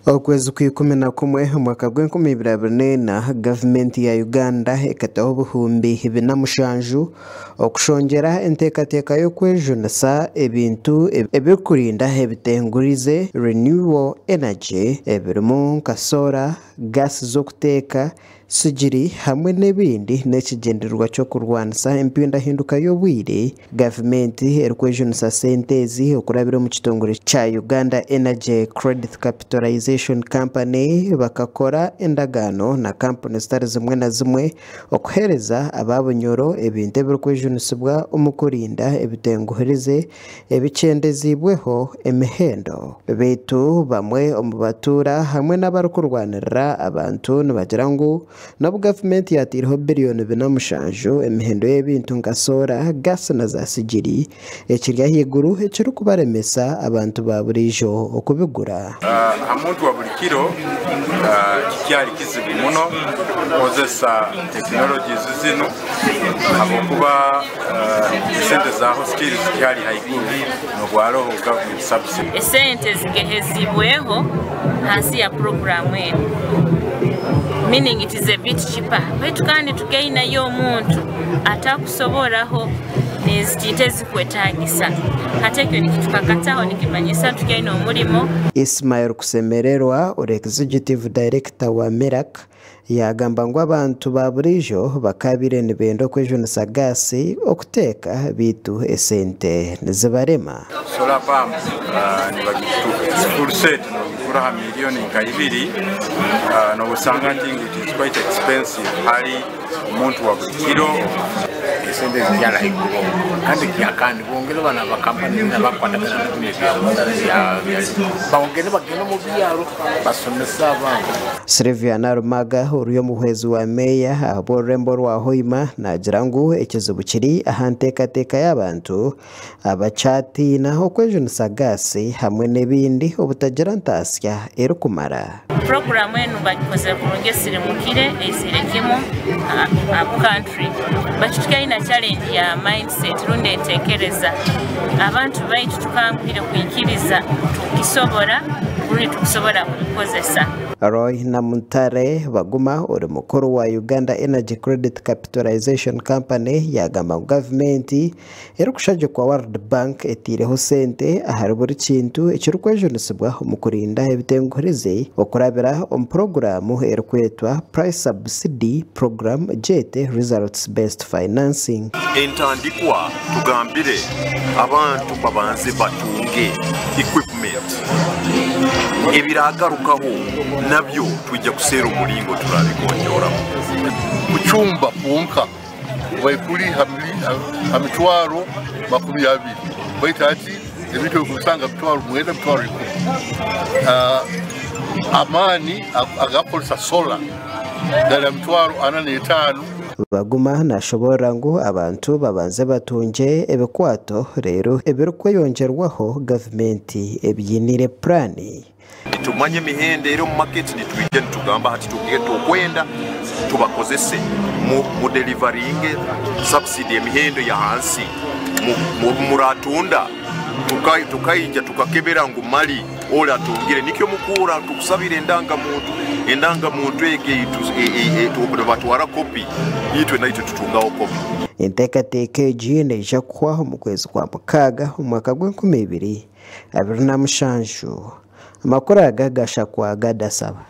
Okwezi kw'ikumi na kumwe omwaka gw'2024 gavumenti ya Uganda ekataho obuhumbi 27 okushongera enteekateeka y'okwejunisa ebintu ebikurinda ebitengurize renewable energy ebirimu nka solar, gas z'okuteeka, sigiri hamwe n'ebindi n'ekigendererwa ky'okurwanisa empindahinduka y'obwire. Gavumenti erikwejunisa sente ezi okurabira mu kitongole kya Uganda Energy Credit Capitalization Company bakakora endagaano na kampuni zitari zimwe na zimwe okuhereza ababonyoro ebintu ebirikwejunisibwa omu kurinda ebitenguhirize ebikyendezibweho emihendo. Baitu bamwe omu batuura hamwe n'abarikurwanirira abantu nibagira ngu nabo gavumenti yatiireho biliyoni 47 emihendo y'ebintu nka solar, gas na za sigiri ekiri ahaiguru ekirikubaremesa abantu ba buriijo okubigura. Omuntu wa buli kiro kikyali kizibu muno okukozesa tekinologies zino habwokuba esente zaho skills zikyali haiguru nobwaloho government subsidy. Esente zigehezibweho hansi ya programu eno, meaning it is a bit cheaper. Baitu kandi tugainayo omuntu atakusoboraho nezitite zikwetagisa hata ekyo nikitukakataho nikimanyisa tugaina omulimo. Ismail Kusemererwa ori executive director wa Merak yagamba ngu abantu ba buriijo bakabire nibenda okwejunisa gasi okuteeka bitu esente nizibarema. Solar pump nibagitu full set nokuraha miliyoni nka 2 nobusanga nti it is quite expensive hali omuntu wa buli kiro esente zikyala haiguru kandi kyakandi bongere bana bakampani nabakwatagana bongere bagenda mu byaro basomesa abantu. Sylvia Narumaga ori omuhwezi wa meya aborembo rwa Hoima nagira ngu ekizibu kiri aha nteekateeka y'abantu abakyatiina okwejunisa gasi hamwe n'ebindi obutagira ntaasya erikumara. Programu eno bagikoze kurungi esirimukire ezirekemu abu country bakitukaina challenge ya mindset rundi entekereza abantu baitu tukangwire kuyikiriza tukisobora rundi tukusobora kubikozesa. Roy Namuntare baguma ori mukuru wa Uganda Energy Credit Capitalization Company yagamba ngu gavumenti erikushaje kwa World Bank etiireho sente ahari buri kintu ekirikwejunisibwa omu kurinda ebitenguhirize okurabira omu programu erikwetwa Price Subsidy Program jete Results Based Financing. Entandikwa tugambire abantu babanze batunge equipment ebiragarukaho nabyo tujja kuseera omulingo tulabigonjooramu mu cyumba punka waikuli hamitwaro 20 baita ati ebintu okusanga mitwaro 10 amani agakolesa solar dala mitwaro 45 baguma nashobora ngu abantu babanze batunge ebikwato rero ebirikweyongerwaho gavumenti ebyinire plani. Tumanye mihende ero mu market nitwije nitugamba hati tukwenda tubakozese mu delivering subsidy emihendo ya hansi mu muratunda tukayija tukakebera ngu mali ola tungire nikyo mukura tukusabira endangamuntu ege batwara kopi yitwe nayo tutungaho kopi. Enteekateeka egi neija kuhwaho mu kwezi kwa mukaaga omwaka gw'2027 amakuru aga gashakwa gadasaba.